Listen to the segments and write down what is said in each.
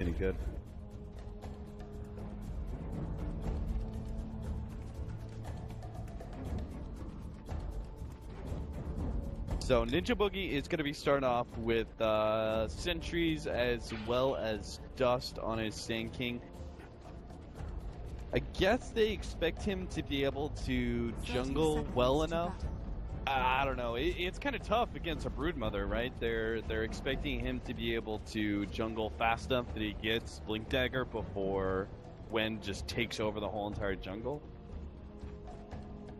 Any good. So Ninja Boogie is going to be starting off with sentries as well as dust on his Sand King. I guess they expect him to be able to jungle well enough. I don't know. It's kind of tough against a Broodmother, right? They're expecting him to be able to jungle fast enough that he gets Blink Dagger before Wen just takes over the whole entire jungle.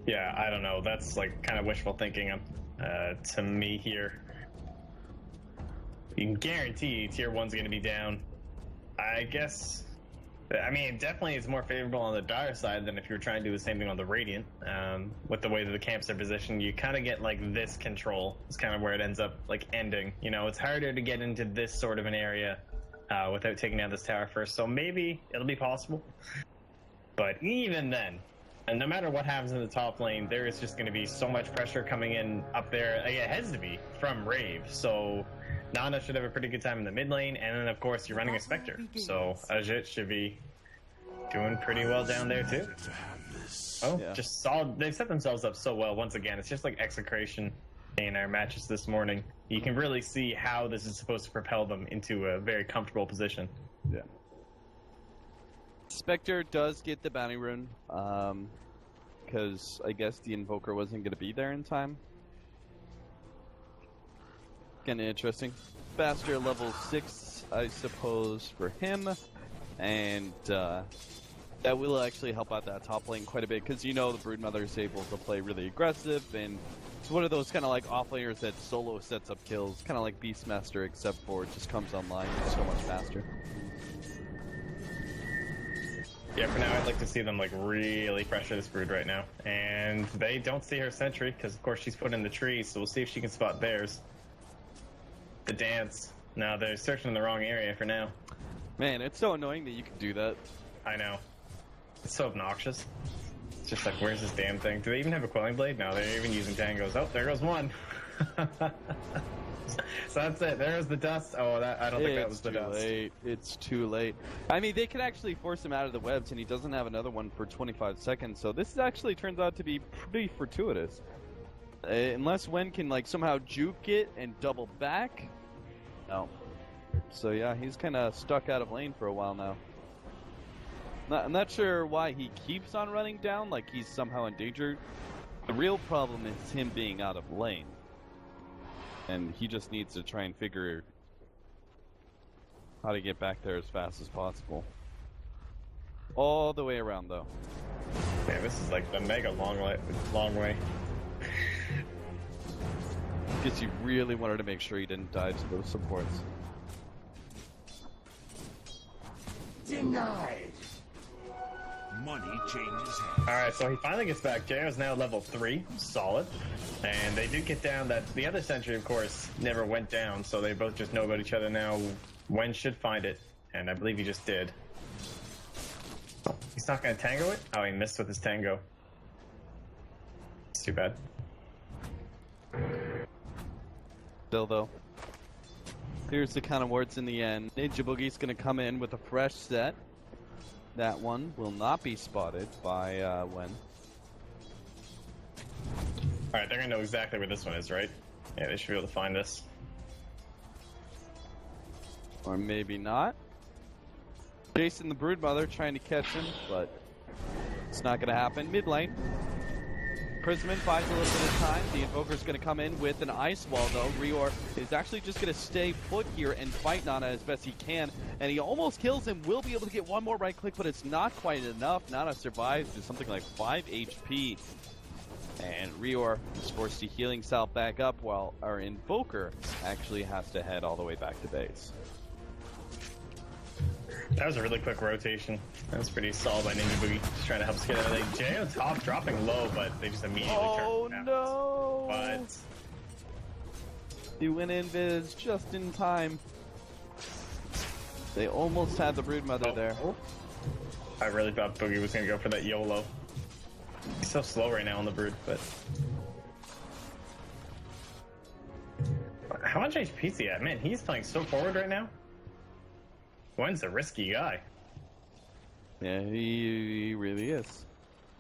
Yeah, I don't know. That's like kind of wishful thinking to me here. You can guarantee tier 1's going to be down. I guess... I mean, definitely it's more favorable on the Dire side than if you were trying to do the same thing on the Radiant. With the way that the camps are positioned, you kind of get like this control. It's kind of where it ends up like ending. You know, it's harder to get into this sort of an area without taking down this tower first. So maybe it'll be possible. But even then, and no matter what happens in the top lane, there is just going to be so much pressure coming in up there. Like, it has to be from Rave. So Nana should have a pretty good time in the mid lane, and then of course you're running a Spectre, so Ajit should be doing pretty well down there too. Oh, yeah. Just solid. They've set themselves up so well. Once again, it's just like execration in our matches this morning. You can really see how this is supposed to propel them into a very comfortable position. Yeah. Spectre does get the bounty rune, because I guess the Invoker wasn't going to be there in time. Kind of interesting. Faster level 6, I suppose, for him, and that will actually help out that top lane quite a bit, because you know the Broodmother is able to play really aggressive, and it's one of those kind of like offlaners that solo sets up kills, kind of like Beastmaster, except for it just comes online so much faster. Yeah, for now I'd like to see them like really pressure this Brood right now, and they don't see her sentry, because of course she's put in the trees, so we'll see if she can spot theirs. The dance. No, they're searching in the wrong area for now. Man, it's so annoying that you can do that. I know. It's so obnoxious. It's just like, where's this damn thing? Do they even have a Quelling Blade? No, they're even using tangos. Oh, there goes one. So that's it. There's the dust. Oh, I don't think that was the dust. It's too late. I mean, they could actually force him out of the webs, and he doesn't have another one for 25 seconds, so this actually turns out to be pretty fortuitous. Unless Wen can like somehow juke it and double back. No. So yeah, he's kind of stuck out of lane for a while now. I'm not sure why he keeps on running down like he's somehow endangered. The real problem is him being out of lane. And he just needs to try and figure how to get back there as fast as possible. All the way around though. Man, this is like the mega long way. Because you really wanted to make sure you didn't die to those supports. Denied. Money changes hands. Alright, so he finally gets back. JO's now level 3. Solid. And they did get down that the other sentry, of course, never went down, so they both just know about each other now. Wen should find it, and I believe he just did. Oh, he's not going to tango it? Oh, he missed with his tango. It's too bad. Still though, here's the kind of words in the end. Ninja Boogie's going to come in with a fresh set. That one will not be spotted by Wen. Alright, they're going to know exactly where this one is, right? Yeah, they should be able to find this. Or maybe not. Jason the Broodmother trying to catch him, but it's not going to happen. Mid lane. Prisman buys a little bit of time. The Invoker's going to come in with an Ice Wall, though. Rior is actually just going to stay put here and fight Nana as best he can. And he almost kills him. Will be able to get one more right click, but it's not quite enough. Nana survives to something like 5 HP. And Rior is forced to heal himself back up, while our Invoker actually has to head all the way back to base. That was a really quick rotation. That was pretty solid by Ninja Boogie. Just trying to help us get out of the lane. JO top dropping low, but they just immediately turned out. Oh no! But he went in Viz just in time. They almost had the Broodmother there. I really thought Boogie was going to go for that YOLO. He's so slow right now on the Brood, but... How much HP is he at? Man, he's playing so forward right now. Gwen's a risky guy. Yeah, he really is.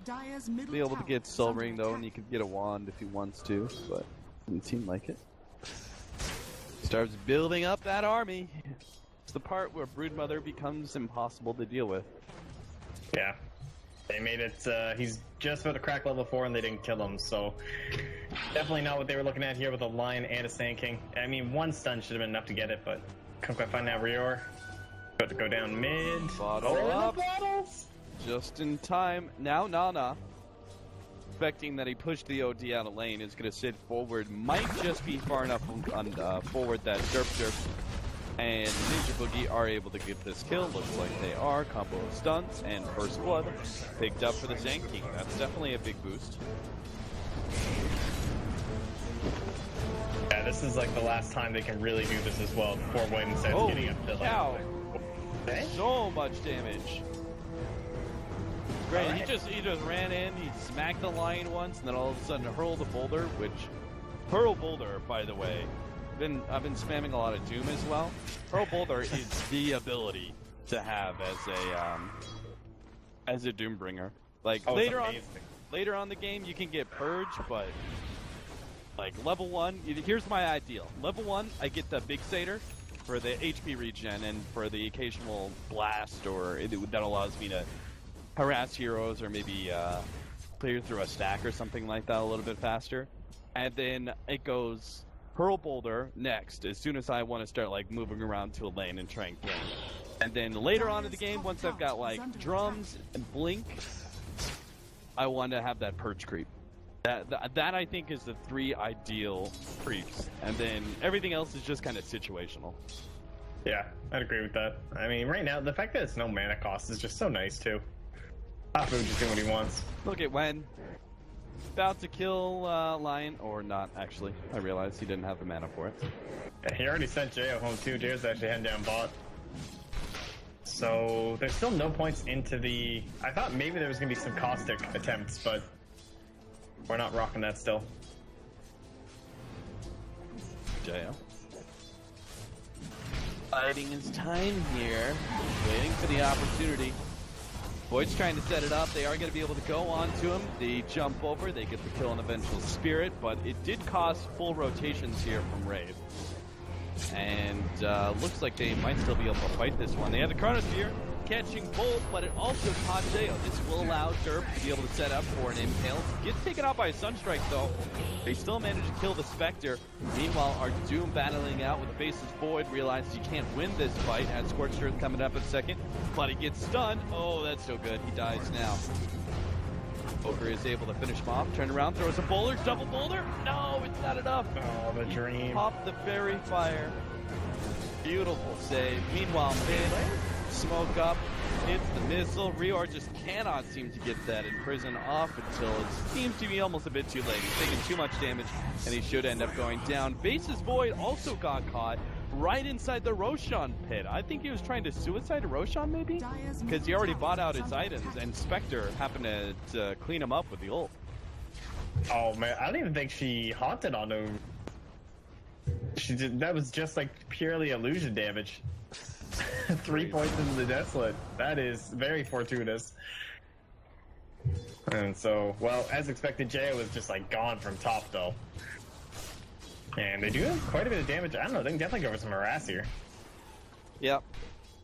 Dire's middle Be able to tower get is Soul under Ring though, attack. and he could get a wand if he wants to, but doesn't seem like it. Starts building up that army. It's the part where Broodmother becomes impossible to deal with. Yeah. They made it, he's just about to crack level 4 and they didn't kill him, so definitely not what they were looking at here with a Lion and a Sand King. I mean, one stun should have been enough to get it, but can't quite find that Rior. About to go down mid. Bottle up. Bottles. Just in time. Now Nana, expecting that he pushed the OD out of lane, is going to sit forward. Might just be far enough on forward that derp and Ninja Boogie are able to get this kill. Looks like they are. Combo of stunts and first blood picked up for the Sand King. That's definitely a big boost. Yeah, this is like the last time they can really do this as well before Wayne starts getting up to Cow. Okay. So much damage. Great, he just ran in, he smacked the lion once, and then all of a sudden hurled a boulder, which hurl boulder, by the way. I've been spamming a lot of Doom as well. Hurl boulder is the ability to have as a Doombringer. Like later on the game you can get Purge, but like level 1, here's my ideal. Level 1, I get the Big Satyr for the HP regen and for the occasional blast, or that allows me to harass heroes or maybe clear through a stack or something like that a little bit faster. And then it goes Hurl Boulder next, as soon as I want to start like moving around to a lane and trying to. And then later on in the game, once I've got like drums and blink, I want to have that Purge creep. That I think is the 3 ideal creeps, and then everything else is just kind of situational. Yeah, I'd agree with that. I mean, right now, the fact that it's no mana cost is just so nice, too. Afu just doing what he wants. Look at Wen. About to kill Lion, or not, actually. I realized he didn't have the mana for it. Yeah, he already sent Jo home, too. Jo's actually heading down bot. So, there's still no points into the... I thought maybe there was going to be some caustic attempts, but we're not rocking that still. Jo. Biding his time here, waiting for the opportunity. Void's trying to set it up. They are going to be able to go on to him. They jump over, they get the kill on the Vengeful Spirit, but it did cost full rotations here from Rave. And looks like they might still be able to fight this one. They have the Chronosphere catching both, but it also caught Jo. This will allow Derp to be able to set up for an impale. Gets taken out by a Sunstrike though. They still manage to kill the Spectre. Meanwhile, our Doom battling out with the Faceless Void realizes he can't win this fight, as Scorched Earth coming up in a second, but he gets stunned. Oh, that's so good. He dies now. Ogre is able to finish him off, turn around, throws a boulder, double boulder. No, it's not enough. Oh, the dream. Pop the fairy fire. Beautiful save. Meanwhile, mid, smoke up, hits the missile. Rior just cannot seem to get that imprison off until it seems to be almost a bit too late. He's taking too much damage, and he should end up going down. Faceless Void also got caught right inside the Roshan pit. I think he was trying to suicide a Roshan, maybe? Because he already bought out his items, and Spectre happened to clean him up with the ult. Oh, man, I don't even think she haunted on him. She did, that was just like purely illusion damage. 3 points into the Desolate. That is very fortuitous. And so, well, as expected, Jo was just like gone from top though. And they do have quite a bit of damage. I don't know, they can definitely go for some harass here. Yep.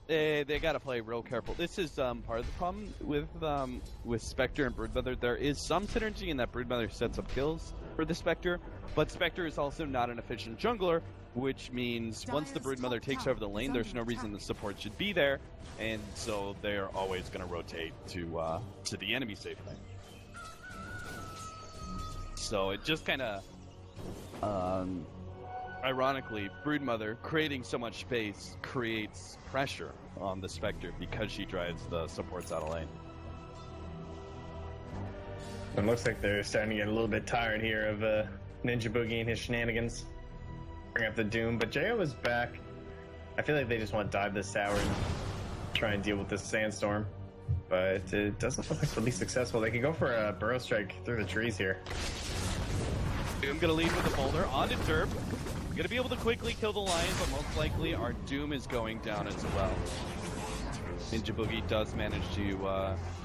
They got to play real careful. This is part of the problem with Spectre and Broodmother. There is some synergy in that Broodmother sets up kills for the Spectre, but Spectre is also not an efficient jungler, which means once the Broodmother takes over the lane, there's no reason the support should be there, and so they're always going to rotate to the enemy safe lane. So it just kind of, ironically, Broodmother creating so much space creates pressure on the Spectre because she drives the supports out of lane. It looks like they're starting to get a little bit tired here of Ninja Boogie and his shenanigans. Bring up the Doom, but Jo is back. I feel like they just want to dive this tower and try and deal with this sandstorm. But it doesn't look like they'll be successful. They could go for a Burrow Strike through the trees here. Doom gonna lead with the boulder onto Derp. Gonna be able to quickly kill the Lion, but most likely our Doom is going down as well. Ninja Boogie does manage to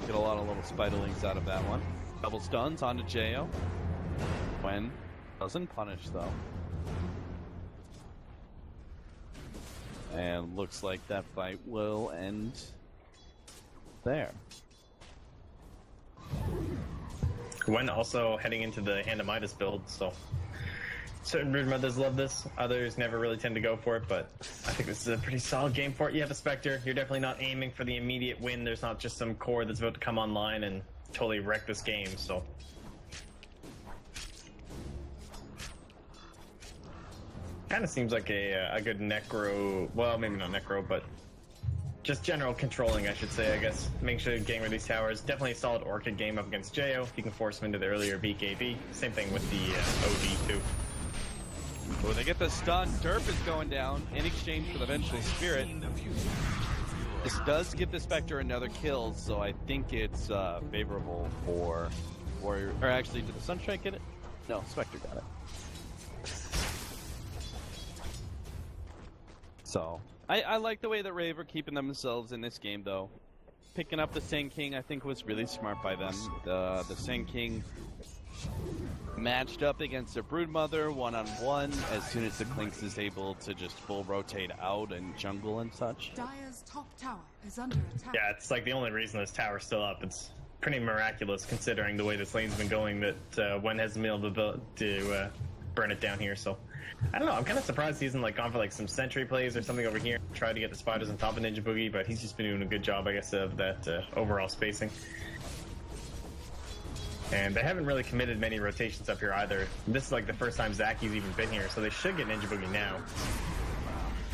get a lot of little spiderlings out of that one. Double stuns onto Jo. When doesn't punish though. And looks like that fight will end there. Gwen also heading into the Hand of Midas build, so certain brood mothers love this. Others never really tend to go for it, but I think this is a pretty solid game for it. You have a Spectre. You're definitely not aiming for the immediate win. There's not just some core that's about to come online and totally wreck this game, so. Kind of seems like a good Necro, well, maybe not Necro, but just general controlling, I should say, I guess. Make sure getting rid of these towers. Definitely a solid Orchid game up against Jo. You can force him into the earlier BKB. Same thing with the OD, too. Well, they get the stun. Derp is going down in exchange for the Vengeful Spirit. This does give the Spectre another kill, so I think it's favorable for Warrior. Or actually, did the Sunstrike get it? No, Spectre got it. So, I like the way that Rave are keeping themselves in this game, though. Picking up the Sand King, I think, was really smart by them. The Sand King matched up against their Broodmother one-on-one as soon as the Clinks is able to just full rotate out and jungle and such. Dire's top tower is under attack. Yeah, it's like the only reason this tower's still up. It's pretty miraculous considering the way this lane's been going that Wen hasn't been able to burn it down here, so. I don't know, I'm kind of surprised he hasn't like gone for like some sentry plays or something over here, tried to get the spiders on top of Ninja Boogie, but he's just been doing a good job, I guess, of that overall spacing. And they haven't really committed many rotations up here either. This is like the first time Zaki's even been here, so they should get Ninja Boogie now.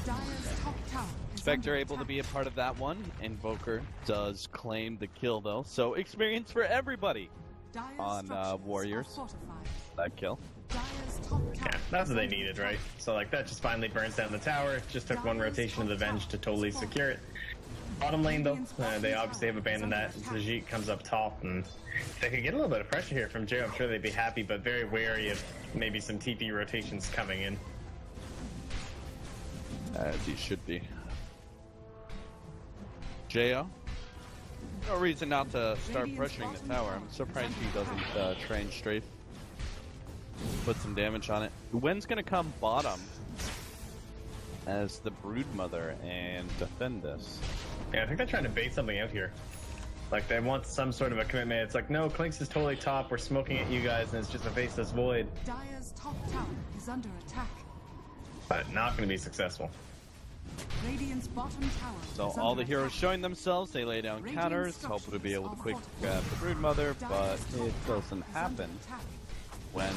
Dire's top tower is Spectre under able to attack. be a part of that one. Invoker does claim the kill, though, so experience for everybody Dire's on structures Warriors. are fortified. That kill. Dire's top tower Yeah, that's is what they under needed, attack. right? So like that just finally burns down the tower. Just took one rotation of the Venge to totally secure it. Bottom lane though, they obviously have abandoned that. Tajik comes up top, and if they could get a little bit of pressure here from Jo, I'm sure they'd be happy, but very wary of maybe some TP rotations coming in. As he should be. Jo? No reason not to start pressuring the tower. I'm surprised he doesn't train strafe. Put some damage on it. Wen's gonna come bottom as the Broodmother and defend this. Yeah, I think they're trying to bait something out here. Like they want some sort of a commitment. It's like, no, Clinks is totally top. We're smoking at you guys, and it's just a faceless void. Dire's top tower is under attack. But not going to be successful. Radiant's bottom tower So is all under the heroes attack. showing themselves, they lay down Radiant counters, hope to be able to quick grab the Broodmother, but Dire's top it tower doesn't is happen under attack. when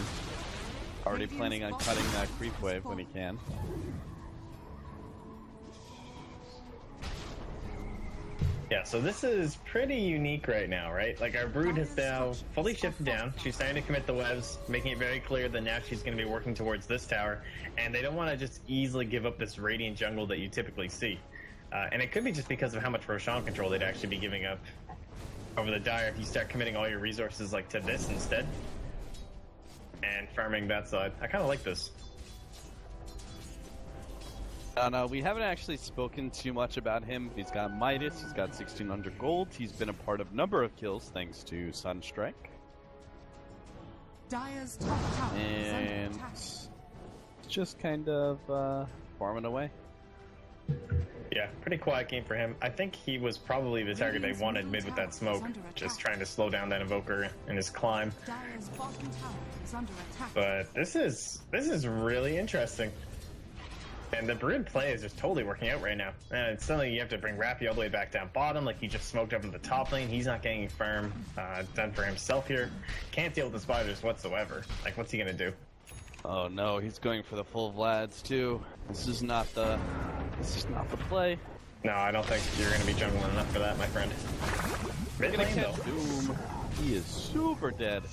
already planning on cutting that creep wave when he can. Yeah, so this is pretty unique right now, right? Like our Brood has now fully shifted down. She's starting to commit the webs, making it very clear that now she's going to be working towards this tower. And they don't want to just easily give up this Radiant jungle that you typically see. And it could be just because of how much Roshan control they'd actually be giving up over the Dire if you start committing all your resources like to this instead. And farming that side. I kind of like this. No, we haven't actually spoken too much about him. He's got Midas, he's got 1600 gold, he's been a part of a number of kills thanks to Sunstrike. Dire's top tower is under And attack. just kind of farming away. Yeah, pretty quiet game for him. I think he was probably the target they wanted mid with that smoke, just trying to slow down that Invoker in his climb. Dire's bottom tower is under attack. But this is really interesting. And the Brood play is just totally working out right now. And it's suddenly you have to bring Rappy all the way back down bottom, like he just smoked up in the top lane. He's not getting firm done for himself here. Can't deal with the spiders whatsoever. Like, what's he gonna do? Oh no, he's going for the full Vlads too. This is not the play. No, I don't think you're gonna be jungling enough for that, my friend. Mid Gonna lane catch though. Doom. He is super dead.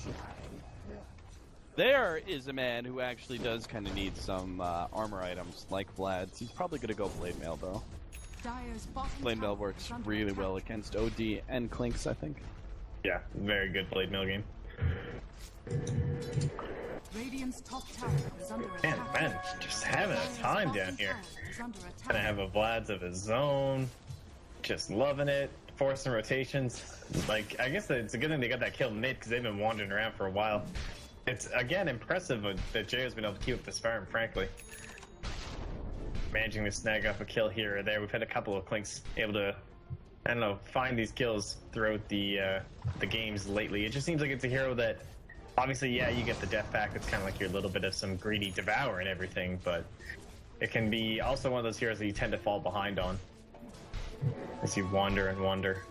There is a man who actually does kind of need some armor items like Vlad's. He's probably gonna go Blade Mail though. Dire's bottom Blade Mail tower works is under really attack. well against OD and Clinks, I think. Yeah, very good Blade Mill game. Radiant's top tower is under Man, attack. man, just having a time down here. Gonna have a Vlad's of his own, just loving it, forcing rotations. Like, I guess it's a good thing they got that kill mid because they've been wandering around for a while. It's again impressive that Jayo's been able to keep up this farm, frankly. Managing to snag up a kill here or there. We've had a couple of Clinks able to, I don't know, find these kills throughout the games lately. It just seems like it's a hero that, obviously, yeah, you get the death pack. It's kind of like your little bit of some greedy devour and everything, but it can be also one of those heroes that you tend to fall behind on as you wander and wander.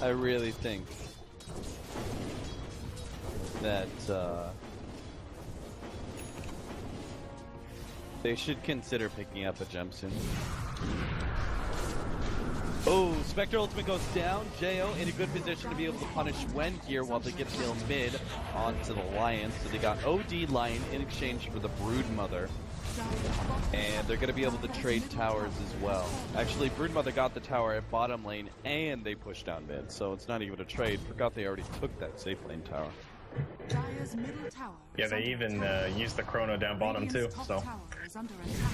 I really think that they should consider picking up a gem soon. Oh, Spectre ultimate goes down. Jo in a good position to be able to punish Wen here while they get kill mid onto the Lion. So they got OD Lion in exchange for the Broodmother. And they're going to be able to trade towers as well. Actually, Broodmother got the tower at bottom lane and they pushed down mid. So it's not even a trade. Forgot they already took that safe lane tower. Dire's middle tower Yeah, they even used the Chrono down bottom too, Radiant's top so tower is under attack.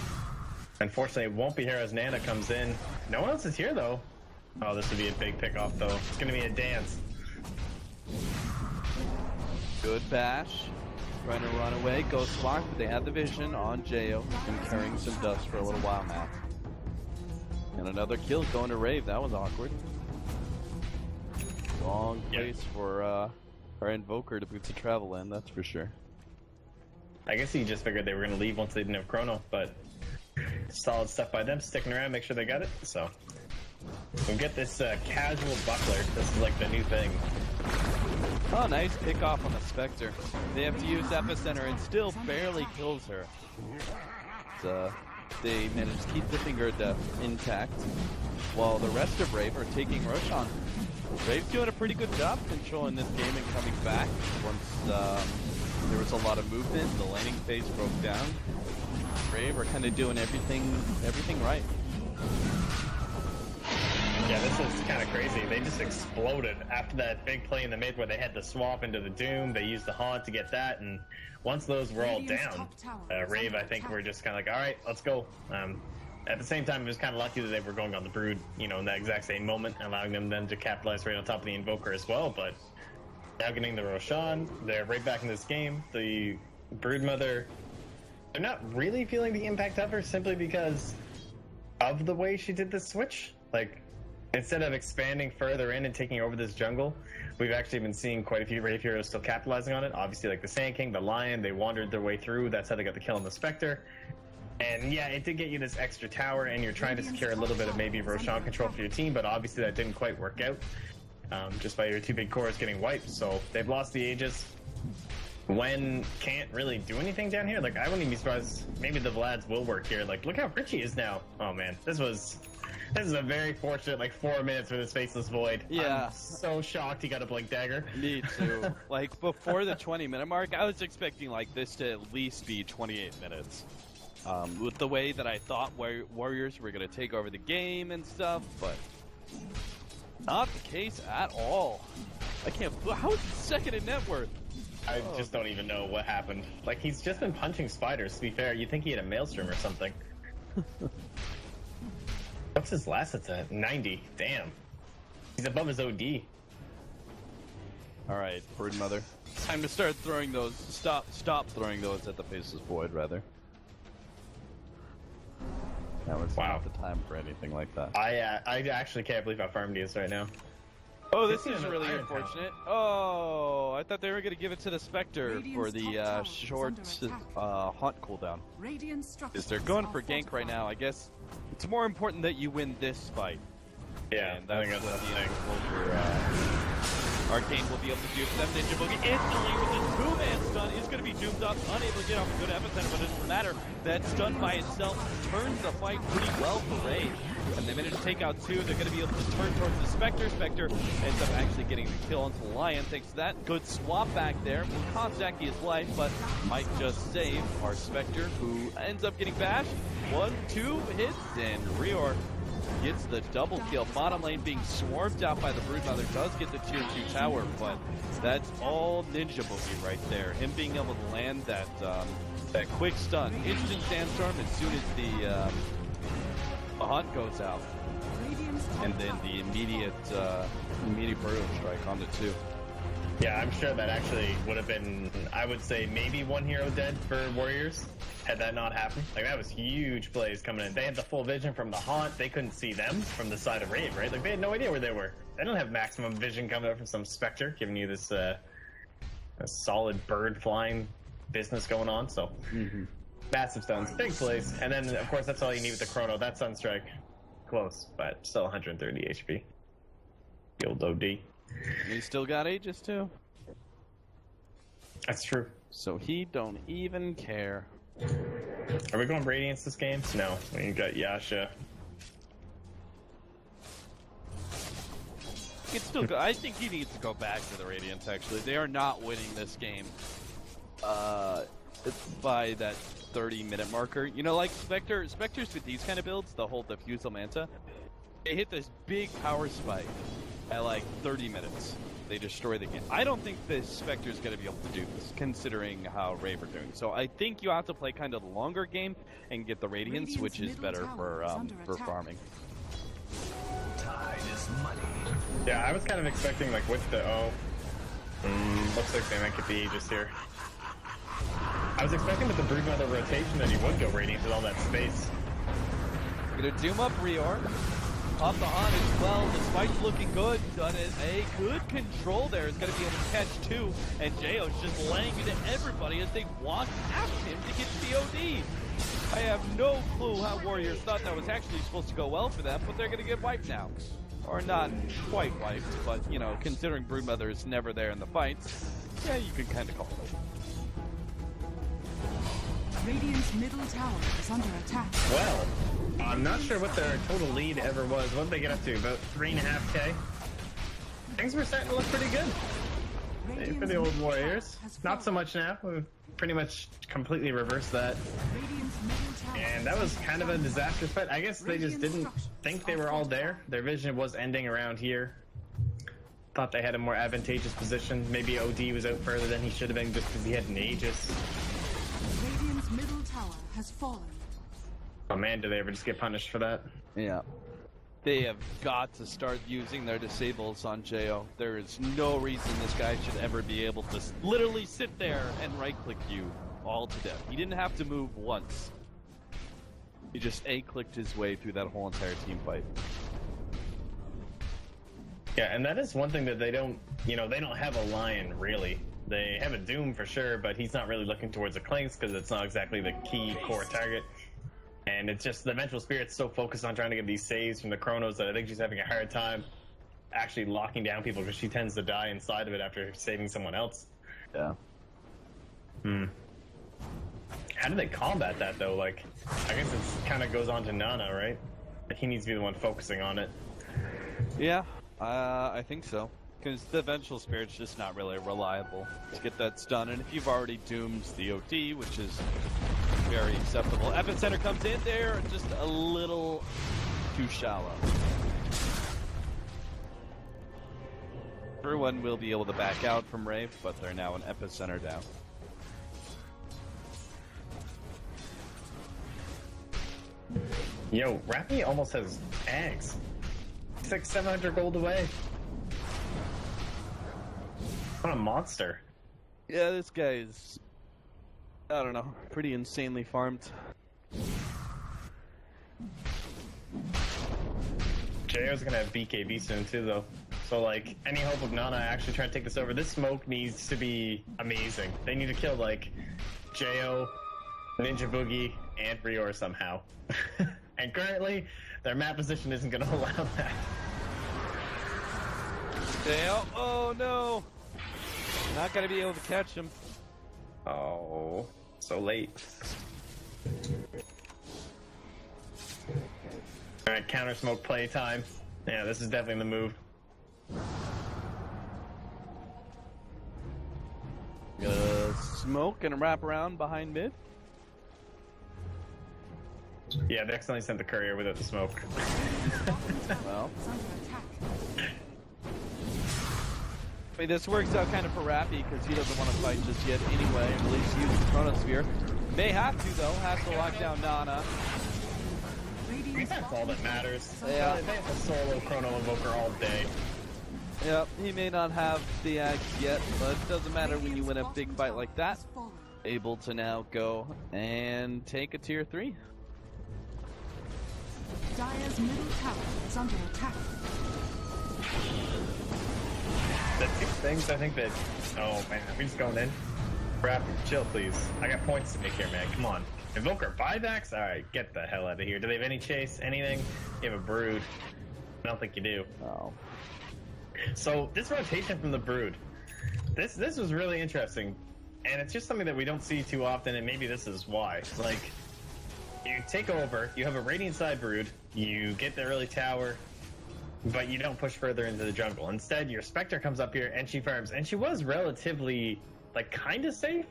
unfortunately it won't be here as Nana comes in. No one else is here though. Oh, this would be a big pickoff though. It's gonna be a dance. Good bash. Trying to run away. Go smart, but they had the vision on Jo and carrying some dust for a little while now. And another kill going to Rave. That was awkward. Long place for our Invoker to boots a travel in, that's for sure. I guess he just figured they were gonna leave once they didn't have Chrono, but solid stuff by them, sticking around, make sure they got it. So we'll get this casual buckler. This is like the new thing. Oh, nice pick off on the Spectre. They have to use Epicenter and still barely kills her. But, they managed to keep the Finger of Death intact while the rest of Rave are taking Roshan. Rave's doing a pretty good job controlling this game and coming back once there was a lot of movement. The laning phase broke down. Rave are kind of doing everything right. Yeah, this is kind of crazy. They just exploded after that big play in the mid where they had to swap into the Doom. They used the Haunt to get that, and once those were all down, Rave, I think, were just kind of like, all right, let's go. At the same time, it was kind of lucky that they were going on the Brood, you know, in that exact same moment, allowing them then to capitalize right on top of the Invoker as well. But now getting the Roshan, they're right back in this game. The Broodmother, they're not really feeling the impact of her simply because of the way she did the switch. Like, instead of expanding further in and taking over this jungle, we've actually been seeing quite a few Rave heroes still capitalizing on it. Obviously, like the Sand King, the Lion, they wandered their way through. That's how they got the kill on the Spectre. And yeah, it did get you this extra tower, and you're trying to secure a little bit of maybe Roshan control for your team, but obviously that didn't quite work out, just by your two big cores getting wiped. So they've lost the Aegis. Wen can't really do anything down here. Like, I wouldn't even be surprised. Maybe the Vlads will work here. Like, look how rich he is now. Oh man, this is a very fortunate, like, 4 minutes for this Faceless Void. Yeah. I'm so shocked he got a Blink Dagger. Me too. Like, before the 20-minute mark, I was expecting, like, this to at least be 28 minutes. With the way that I thought Warriors were going to take over the game and stuff, but not the case at all. I can't... How is he second in net worth? I just don't even know what happened. Like, he's just been punching spiders, to be fair. You'd think he had a Maelstrom or something. What's his last attack? 90. Damn. He's above his OD. Alright, Broodmother. Time to start throwing those... Stop throwing those at the Faceless Void, rather. That was not the time for anything like that. I actually can't believe how farmed he is right now. Oh, this is really unfortunate. Oh, I thought they were going to give it to the Spectre for the short Haunt cooldown. Because they're going for gank right now. I guess it's more important that you win this fight. Yeah, and that's I think that's what the thing. Arcane will be able to do for them. Ninja Boogie instantly with this two-man stun is going to be doomed up, unable to get off a good epicenter, but it doesn't matter. That stun by itself turns the fight pretty well for Rave. And they managed to take out two. They're going to be able to turn towards the Spectre. Spectre ends up actually getting the kill onto the Lion. Thanks to that good swap back there. Will cost Jackie his life, but might just save our Spectre, who ends up getting bashed. 1-2 hits, and Reor gets the double kill. Bottom lane being swarmed out by the Broodmother does get the tier 2 tower, but that's all Ninja Boogie right there. Him being able to land that that quick stun, instant sandstorm as soon as the hunt goes out, and then the immediate Burrow strike on the 2. Yeah, I'm sure that actually would have been, I would say, maybe one hero dead for Warriors, had that not happened. Like, that was huge plays coming in. They had the full vision from the haunt. They couldn't see them from the side of Rave, right? Like, they had no idea where they were. They don't have maximum vision coming up from some Spectre, giving you this a solid bird flying business going on, so. Massive stuns, big plays. And then, of course, that's all you need with the Chrono. That Sunstrike, close, but still 130 HP. The old OD. He still got Aegis too. That's true. So he don't even care. Are we going Radiance this game? No, we got Yasha. It's still go I think he needs to go back to the Radiance, actually. They are not winning this game by that 30-minute marker. You know, like Spectres with these kind of builds, the whole Diffusal Manta, they hit this big power spike at like 30 minutes. They destroy the game. I don't think the Spectre is going to be able to do this, considering how Rave are doing. So I think you have to play kind of the longer game and get the Radiance, which is better for farming. Tide is muddy. Yeah, I was kind of expecting, like, with the looks like they might get the Aegis here. I was expecting with the Broodmother rotation that he would go Radiant with all that space. Gonna doom up Rior. Pop the Haunt as well. The spike's looking good. Done it. A good control there is going to be able to catch 2. And Jayo's just laying into everybody as they walk past him to get to the OD. I have no clue how Warriors thought that was actually supposed to go well for them, but they're going to get wiped now. Or not quite wiped, but, you know, considering Broodmother is never there in the fights, yeah, you can kind of call it. Radiant's middle tower is under attack. Well, I'm not sure what their total lead ever was. What did they get up to? About 3.5k? Things were starting to look pretty good for the old Warriors. Not so much now. We've pretty much completely reversed that. And that was kind of a disastrous fight. I guess they just didn't think they were all there. Their vision was ending around here. Thought they had a more advantageous position. Maybe OD was out further than he should have been just because he had an Aegis. Radiant's middle tower has fallen. Oh man, did they ever just get punished for that? Yeah. They have got to start using their disables on Jayo. There is no reason this guy should ever be able to literally sit there and right-click you all to death. He didn't have to move once. He just A-clicked his way through that whole entire team fight. Yeah, and that is one thing that they don't, you know, they don't have a Lion, really. They have a Doom for sure, but he's not really looking towards the Clinks because it's not exactly the key core target. And it's just the Vengeful Spirit's so focused on trying to get these saves from the Chronos that I think she's having a hard time actually locking down people because she tends to die inside of it after saving someone else. Yeah. How do they combat that, though? Like, I guess it kind of goes on to Nana, right? He needs to be the one focusing on it. Yeah, I think so. Because the Vengeful Spirit's just not really reliable to get that stun. And if you've already doomed the OD, which is very acceptable, Epicenter comes in there just a little too shallow. Everyone will be able to back out from Rave, but they're now an Epicenter down. Yo, Rappy almost has Ags. He's like 700 gold away. What a monster. Yeah, this guy is, I don't know, pretty insanely farmed. JO's gonna have BKB soon too, though. So, like, any hope of Nana actually trying to take this over, this smoke needs to be amazing. They need to kill, like, JO, Ninja Boogie, and Rior somehow. And currently, their map position isn't gonna allow that. Oh no! Not gonna be able to catch him. Oh, so late. Alright, counter smoke play time. Yeah, this is definitely the move. Smoke and wrap around behind mid. Yeah, they accidentally sent the courier without the smoke. Well, Is under attack. I mean, this works out kind of for Rappy because he doesn't want to fight just yet anyway, and at least use the Chronosphere. May have to, though. Has to lock down Nana. I think that's all that matters. Yeah. They have a solo Chrono Invoker all day. Yep, he may not have the axe yet, but it doesn't matter when you win a big fight like that. Able to now go and take a tier 3. Dire's middle tower is under attack. The two things I think that... Oh, man, are we just going in? Crap, chill, please. I got points to make here, man. Come on. Invoker buybacks? Alright, get the hell out of here. Do they have any chase? Anything? You have a brood. I don't think you do. Oh. So, this rotation from the brood. This was really interesting. And it's just something that we don't see too often, and maybe this is why. Like, you take over, you have a Radiant side brood, you get the early tower, but you don't push further into the jungle. Instead, your Spectre comes up here and she farms, and she was relatively, like, kind of safe,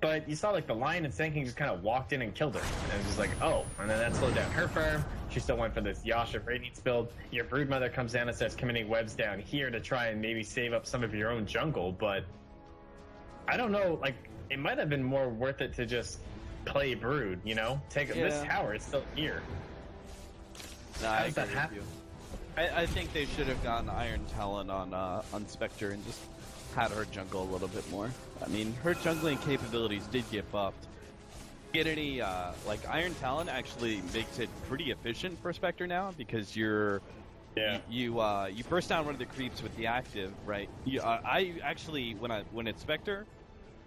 but you saw, like, the Lion and Sand King just kind of walked in and killed her. And it was just like, oh, and then that slowed down her farm. She still went for this Yasha Radiance build. Your Broodmother comes down and starts committing webs down here to try and maybe save up some of your own jungle, but I don't know, like, it might have been more worth it to just play Brood, you know? This tower is still here. No, How I does that agree with happen? you. I think they should have gotten Iron Talon on Spectre and just had her jungle a little bit more. I mean, her jungling capabilities did get buffed. Get any like Iron Talon actually makes it pretty efficient for Spectre now because you burst down one of the creeps with the active, right? I actually when it's Spectre,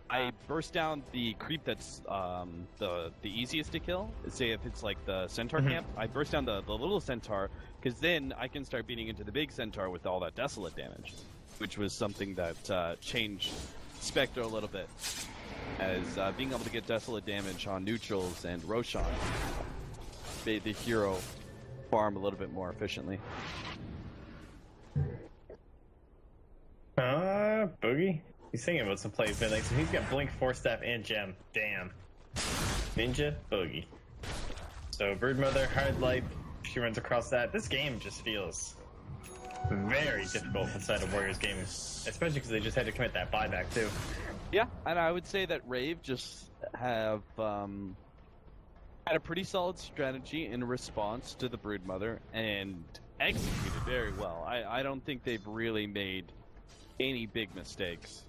I burst down the creep that's the easiest to kill. Say if it's like the Centaur camp, I burst down the little Centaur because then I can start beating into the big Centaur with all that Desolate damage, which was something that changed Spectre a little bit, as being able to get Desolate damage on neutrals and Roshan made the hero farm a little bit more efficiently. Boogie? He's thinking about some plays, man. Like, so he's got Blink, Force Staff, and Gem. Damn. Ninja, Boogie. So, Broodmother, Hard Life, she runs across that. This game just feels very difficult inside of Warriors game, especially because they just had to commit that buyback, too. Yeah, and I would say that Rave just have had a pretty solid strategy in response to the Broodmother and executed very well. I don't think they've really made any big mistakes.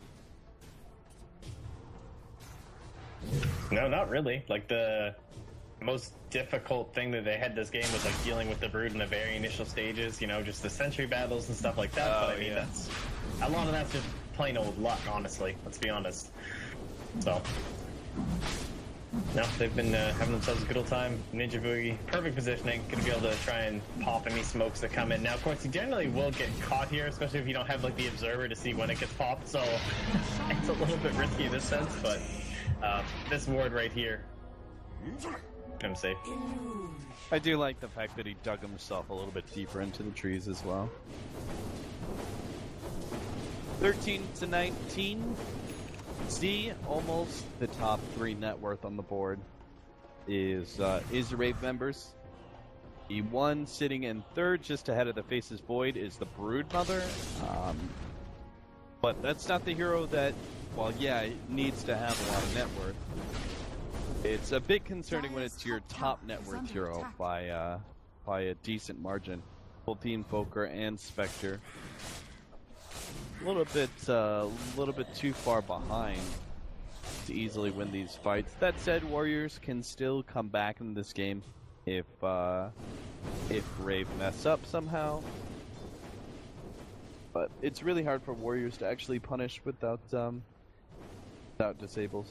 No, not really. Like, the most difficult thing that they had this game was, like, dealing with the Brood in the very initial stages, you know, just the sentry battles and stuff like that. But I mean, that's a lot of that's just plain old luck, honestly. Let's be honest. So, no, they've been having themselves a good old time. Ninja Boogie, perfect positioning, gonna be able to try and pop any smokes that come in. Now, of course, you generally will get caught here, especially if you don't have, like, the observer to see when it gets popped, so it's a little bit risky in this sense, but this ward right here, I'm safe. I do like the fact that he dug himself a little bit deeper into the trees as well. 13-19. Z, almost the top 3 net worth on the board is the Rave members. The one sitting in 3rd, just ahead of the Faces Void, is the Broodmother. But that's not the hero that, well, yeah, it needs to have a lot of net worth. It's a bit concerning when it's your top net worth hero by a decent margin. Both the Invoker and Spectre. A little bit too far behind to easily win these fights. That said, Warriors can still come back in this game if Rave mess up somehow. But it's really hard for Warriors to actually punish without disables.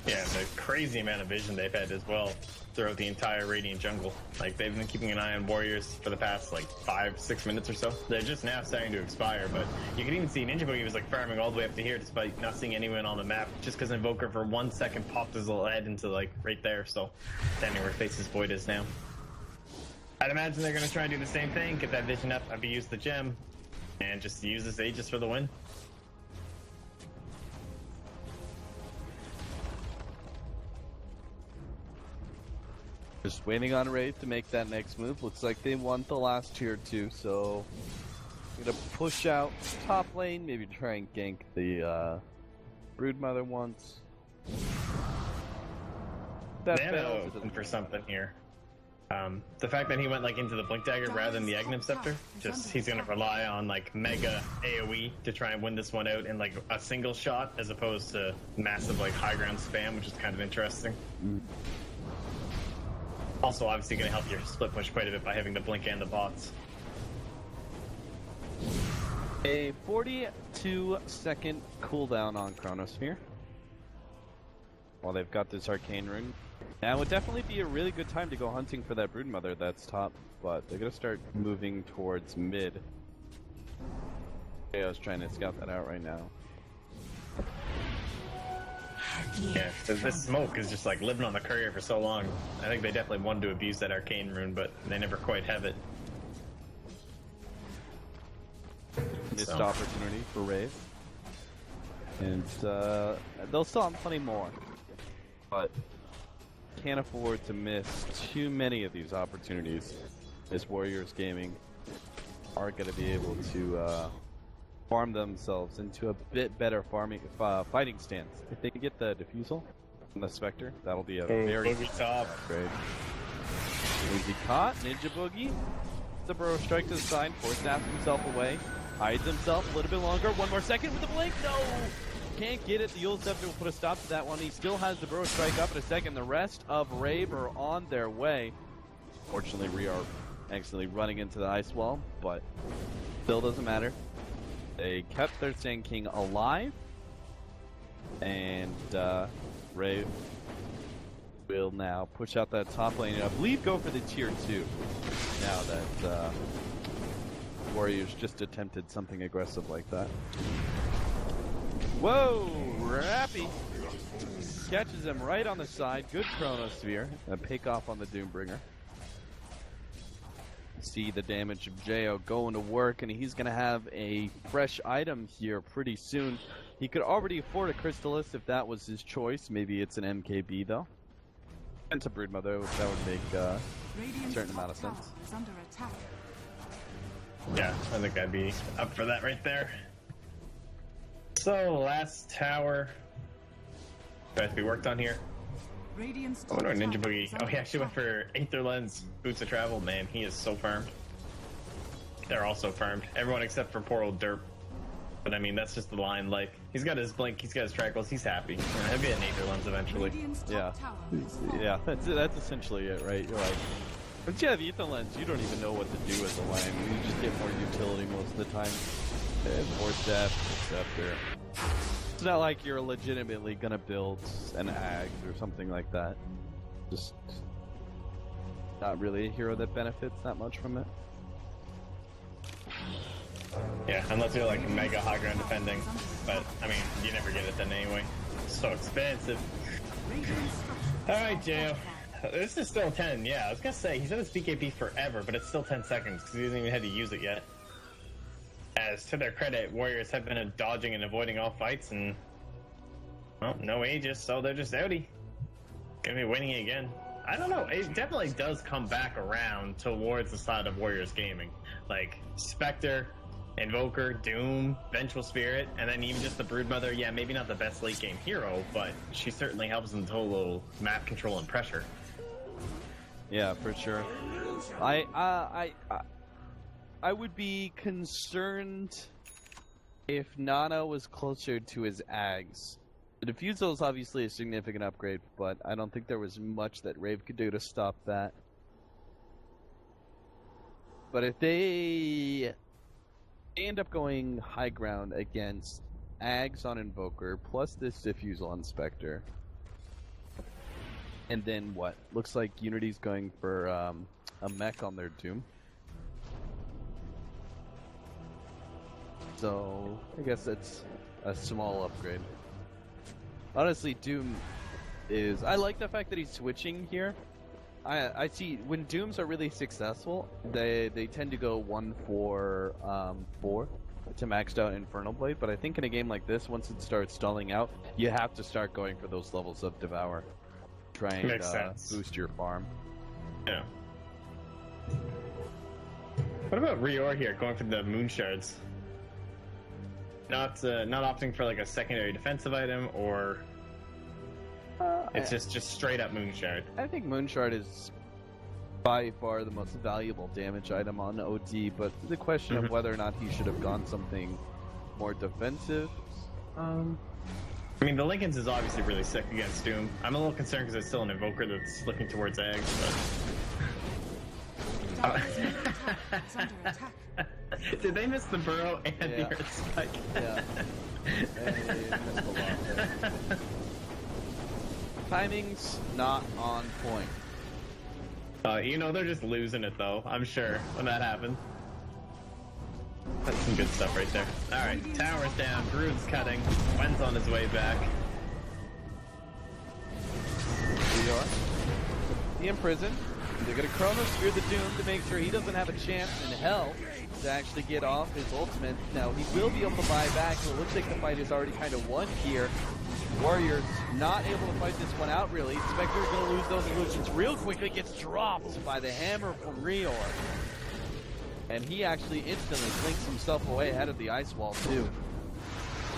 Yeah, the crazy amount of vision they've had as well throughout the entire Radiant jungle. Like, they've been keeping an eye on Warriors for the past, like, 5-6 minutes or so. They're just now starting to expire, but you can even see Ninja Boogie was, like, farming all the way up to here despite not seeing anyone on the map, just because Invoker for 1 second popped his little head into, like, right there, so standing where Faces Void is now. I'd imagine they're going to try and do the same thing, get that vision up, maybe use the gem, and just use this Aegis for the win. Just waiting on Rave to make that next move. Looks like they won the last tier 2, so gonna push out top lane, maybe try and gank the Broodmother once. That Nano fails. open for something here. The fact that he went like into the Blink Dagger rather than the Aghanim Scepter, just he's gonna rely on like mega AoE to try and win this one out in like a single shot as opposed to massive like high ground spam, which is kind of interesting. Also, obviously gonna help your split push quite a bit by having the Blink and the bots. A 42-second cooldown on Chronosphere while they've got this Arcane Rune. Now, it would definitely be a really good time to go hunting for that Broodmother that's top, but they're going to start moving towards mid. Okay, I was trying to scout that out right now. Yeah, this smoke is just like living on the courier for so long. I think they definitely wanted to abuse that Arcane Rune, but they never quite have it. Missed opportunity for Rave. And they'll still have plenty more. But can't afford to miss too many of these opportunities, as Warriors Gaming are going to be able to farm themselves into a bit better fighting stance. If they can get the Diffusal from the Spectre, that'll be a very Boogie top upgrade. Easy caught, Ninja Boogie. The Burrow Strike to the side, snaps himself away, hides himself a little bit longer. One more second with the blink. No! Can't get it. The Yule Scepter will put a stop to that one. He still has the Burrow Strike up in a second. The rest of Rave are on their way. Fortunately, we are accidentally running into the ice wall, but still doesn't matter. They kept their Sand King alive, and Rave will now push out that top lane and I believe go for the tier 2 now that Warriors just attempted something aggressive like that. Whoa! Rappy catches him right on the side. Good Chronosphere. A pick off on the Doombringer. See the damage of Jo going to work, and he's going to have a fresh item here pretty soon. He could already afford a Crystallis if that was his choice. Maybe it's an MKB though. And a Broodmother, that would make a certain amount of sense. Under attack. Yeah, I think I'd be up for that right there. So, last tower tries to be worked on here. Radiant's Oh no, top Ninja tower Boogie. is Oh, under he actually went attack. for Aether Lens, Boots of Travel. Man, he is so farmed. They're also farmed. Everyone except for poor old Derp. But I mean, that's just the line. Like, he's got his Blink, he's got his Trackles, he's happy. He'll be an Aether Lens eventually. Radiant's top Yeah. tower is falling. Yeah, that's essentially it, right? You're like, once you have Ether Lens, you don't even know what to do as a lane. You just get more utility most of the time. More depth, Scepter. It's not like you're legitimately gonna build an Ags or something like that. Just not really a hero that benefits that much from it. Yeah, unless you're like mega high ground defending. But, I mean, you never get it then anyway. It's so expensive. Radiant's structure Alright, Jo. This is still 10, yeah. I was gonna say, he's had his BKB forever, but it's still 10 seconds because he hasn't even had to use it yet. As to their credit, Warriors have been dodging and avoiding all fights, and well, no Aegis, so they're just outie. Gonna be winning it again. I don't know, it definitely does come back around towards the side of Warriors Gaming. Like, Spectre, Invoker, Doom, Vengeful Spirit, and then even just the Broodmother. Yeah, maybe not the best late game hero, but she certainly helps in total map control and pressure. Yeah, for sure. I would be concerned if Nana was closer to his Ags. The Diffusal is obviously a significant upgrade, but I don't think there was much that Rave could do to stop that. But if they end up going high ground against Ags on Invoker, plus this Diffusal on Spectre, and then what? Looks like Unity's going for a mech on their Doom. So, I guess that's a small upgrade. Honestly, Doom is... I like the fact that he's switching here. I see, when Dooms are really successful, they tend to go 1-4-4 to maxed out Infernal Blade, but I think in a game like this, once it starts stalling out, you have to start going for those levels of Devour. Try and Makes sense. boost your farm. Yeah. What about Rior here, going for the moon shards? Not opting for like a secondary defensive item, or it's just straight up moon shard. I think Moonshard is by far the most valuable damage item on OD, but the question of whether or not he should have gone something more defensive. I mean, the Lincoln's is obviously really sick against Doom. I'm a little concerned because it's still an Invoker that's looking towards eggs, but... Dire's middle tower is under attack. Did they miss the burrow and Yeah. the earth spike? Yeah. They missed a lot there. Timing's not on point. You know, they're just losing it, though, I'm sure, when that happens. That's some good stuff right there. Alright, tower's down, Groot's cutting, Wen's on his way back. Here you are. He in prison. They're gonna Chronosphere the Doom to make sure he doesn't have a chance in hell to actually get off his ultimate. Now, he will be able to buy back, so it looks like the fight is already kind of won here. Warriors not able to fight this one out, really. Spectre's going to lose those illusions real quickly. Gets dropped by the hammer from Rior. And he actually instantly blinks himself away ahead of the ice wall, too.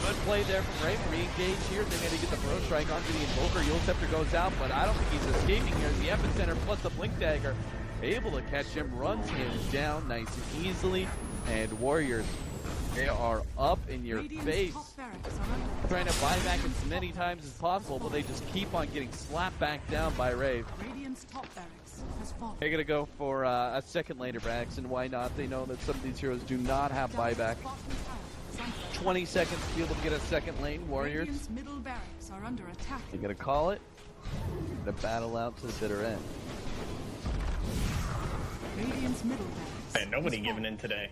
Good play there from Rave. Re-engage here. They're going to get the Bro Strike onto the Invoker. Yule Scepter goes out, but I don't think he's escaping here. The Epicenter plus the Blink Dagger. Able to catch him. Runs him down nice and easily. And Warriors, they are up in your Radiant's face. top barracks are under attack. Trying to buy back as many times as possible, but they just keep on getting slapped back down by Rave. Radiant's top barracks has fallen. They're gonna go for a second laner Brax, and why not? They know that some of these heroes do not have Dire's buyback. bottom tower is under attack. 20 seconds to be able to get a second lane. Warriors, Radiant's middle barracks are under attack. they're gonna call it. Gonna battle out to the bitter end. Radiant's middle barracks. Man, nobody has giving fallen. in today.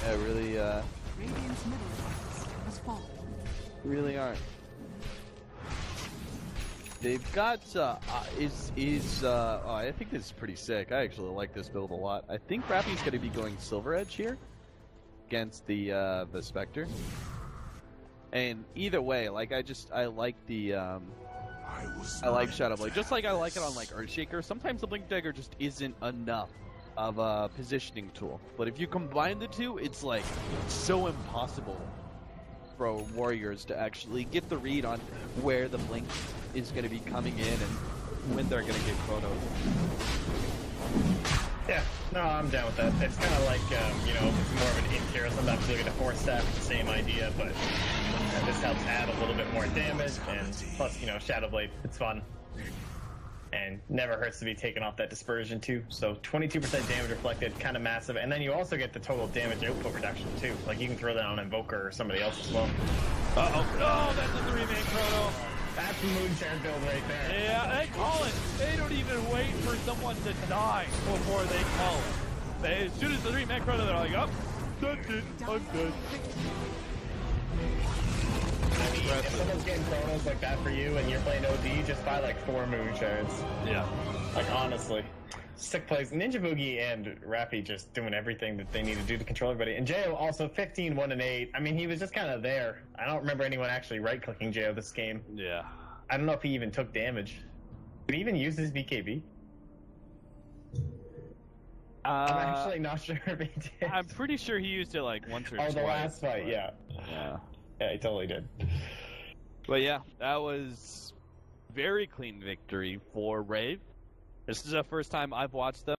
Yeah, really, Radiant's middle barracks has fallen. really aren't. They've got, oh, I think this is pretty sick. I actually like this build a lot. I think Rappy's going to be going Silver Edge here against the Spectre. And either way, like, I like the, I like Shadow Blade. Just like I like it on, like, Earthshaker. Sometimes the Blink Dagger just isn't enough of a positioning tool. But if you combine the two, it's, like, so impossible for Warriors to actually get the read on where the Blink is going to be coming in and when they're going to get chronos. Yeah, no, I'm down with that. It's kind of like, you know, it's more of an int hero. Sometimes you look at a 4-stack, it's the same idea, but this helps add a little bit more damage, and plus, you know, Shadow Blade, it's fun. And never hurts to be taken off that dispersion too. So 22% damage reflected, kind of massive. And then you also get the total damage output reduction too. Like you can throw that on Invoker or somebody else as well. Uh-oh. Oh, that's a 3-man chrono. That's the Moonshard build right there. Yeah, they call it. They don't even wait for someone to die before they call it. As soon as the 3-man chrono, they're like, oh, that's it. I'm good. I mean, if someone's getting chronos like that for you and you're playing OD, just buy like 4 Moonshards. Yeah. Like honestly. Sick plays. Ninja Boogie and Rappy just doing everything that they need to do to control everybody. And Jo also 15, 1 and 8. I mean, he was just kind of there. I don't remember anyone actually right-clicking Jo this game. Yeah. I don't know if he even took damage. Did he even use his BKB? I'm actually not sure if he did. I'm pretty sure he used it like once or Oh, twice. the last fight, yeah. Yeah. Yeah, he totally did. But yeah, that was very clean victory for Rave. This is the first time I've watched them.